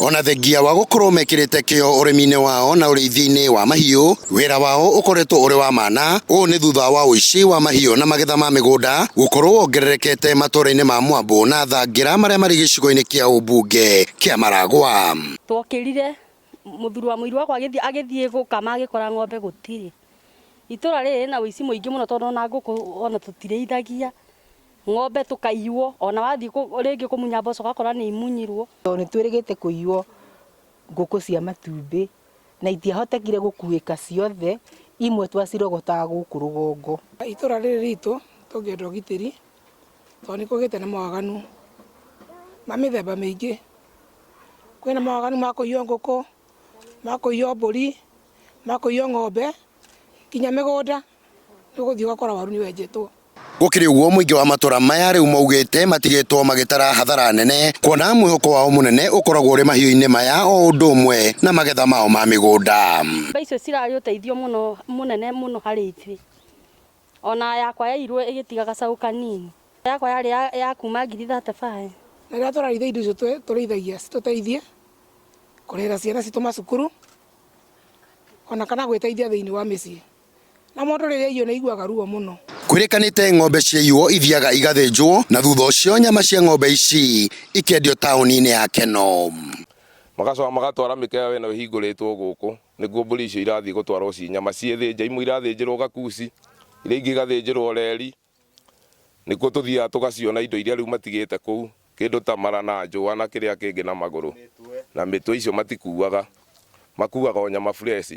Ona thengia wa gukorwo mekirite kio urimi-ini wao na ureithia-ini wa mahiu, wira wao ukoretwo uri wa maana. Uu ni thutha wa uici wa mahiu na magetha ma migunda gukorwo wongererekete matura-ini ma Mwambu na Thangira maria mari gicigo-ini kia ubunge kia Maragwa. Twokirire muthuri wa muiru wakwa agithie gukama agikora ng'ombe gutiri. Itura riri na uici muingi muno tondu ona nguku ona tutireithagia ng'ombe tukaiywo, ona wathii ringi kumunya mboco gakora ni imunyirwo. Ni twirigite kuiywo nguku cia matumbi na itiahotekire gukuika ciothe, imwe twacirogotaga guku rugongo. Itura riri ritu tungienda ugitiri tondu ni kugite na mawaganu ma mithemba mingi. Kwina mawaganu ma kuiywo nguku, ma kuiywo mburi, ma kuiywo ng'ombe, kinya migunda nuguthii ugakora waru ni wenjetwo. Gukiri uguo muingi wa matura maya riu maugite matigitwo magitara hathara nene, kuona mwihoko wao munene ukoragwo uri mahiu-ini maya o undu umwe na magetha mao ma migunda. Icio cirari uteithio muno munene muno hari ithi. Ona yakwa yairwo igitiga gacaũ kanini. Yakwa yari ya kuma 35. Na riria turarithia indo icio turithagia cituteithie kurihira ciana citu macukuru ona kana gwiteithia thiini wa micii. Na mundu riria iyo ni iguaga ruo muno. Kwirikanite ng'ombe ciaiywo ithiaga igathinjwo na thutha ucio nyama cia ng'ombe ici ikendio tauni-ini ya Keno. Magacoka magatwara mikewa ino ihinguritwo guku niguo mburi icio irathii gutwarwo ci nyama ciethinja, imwe irathinjirwo Gakusi, iria ingi igathinjirwo Reri. Nikuo tuthiaga tugaciona indo iria riu matigite kuu, kindu ta mara na njũa na kiria kingi na maguru na mitwe icio matikuaga, makuaga o nyama fresh.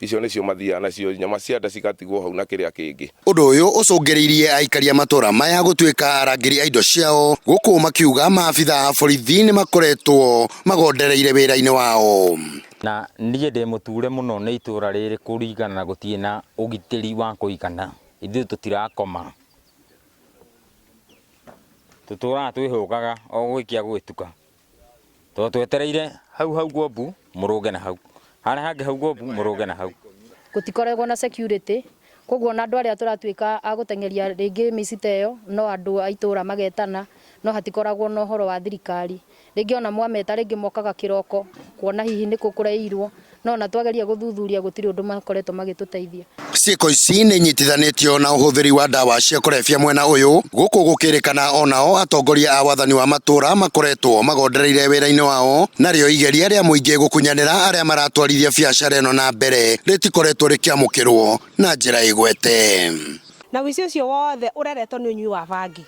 Icio nicio mathiaga nacio nyama cia nda cigatigwo hau na kiria kingi. Undu uyu ucungiriirie aikari a matura maya gutuika arangiri a indo ciao, guku makiuga maabitha a borithi ni makoretwo magondereire wira-ini wao. Na niĩ ndĩ muture muno nĩ itura rĩrĩ kũringana na gũtirĩ na ũgitĩri wa kũigana. Ithuĩ tũtirakoma, tũtũraga twĩhũgaga o gũikia gwĩtuka, tondũ twetereire hau ngombu mũrũnge na hau, harĩa hangĩ hau ngombu mũrũnge na hau. Gutikoragwo na security, koguo na andu aria turatuika a gutengeria ringi micita iyo no andu a itura magetana, no hatikoragwo na uhoro wa thirikari. Ringi ona mwameta ringi mokaga kiroko kuona hihi ni kukureirwo, no na twageria guthuthuria gutiri undu makoretwo magituteithia. Ciiko ici ni nyitithanitio na uhuthiri wa dawa cia kurefia mwena uyu, guku gukirikana onao atongoria a wathani wa matura makoretwo magondereire wira-ini wao, nario igeria ria muingi gukunyanira aria maratwarithia biacara ino na mbere ritikoretwo rikiamukirwo na njira igwete. Na wici ucio wothe ureretwo ni unyui wa bangi.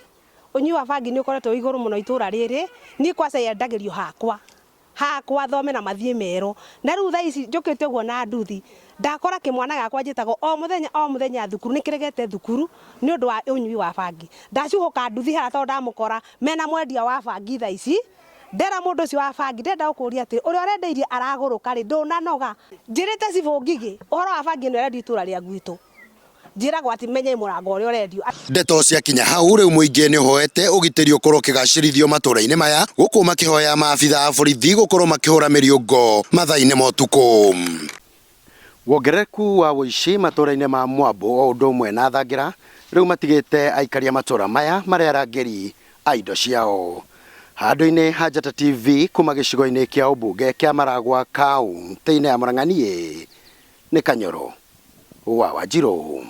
Unyui wa bangi ni ukoretwo iguru muno itura riri, ni kwasa yendagirio hakwa thome na mathie mero. Na riu tha ici njukite guo na nduthi, ndakora kimwana gakwa njitagwo o muthenya thukuru ni kiregete thukuru ni undu wa unyui wa bangi. Ndacuhuka nduthi hara tondu ndamukora mena mwendia wa bangi tha ici, ndera mundu ucio wa bangi ndenda gukuria ati uria urendeirie araguruka ri ndunanoga. Njirite cibu ngigi uhoro wa bangi no urendio itura ria gwitu, njiragwo ati menye murango uria urendio. Ndeto cia kinya hau riu muingi ni hoete ugitiri ukorwo kigacirithio matura-ini maya, guku makihoya maabitha a borithi gukorwo makihura miriungo mathaa-ini ma utuku. Wongerereku wa uici matura-ini ma Mwambu o undu umwe na Thangira riu matigite aikari a matura maya mari arangiri a indo ciao. Handu-ini ha Njata TV kuma gicigo-ini kia ubunge kia Maragwa kaunti-ini ya Murang'a, ni Kanyoro wa Wanjiru.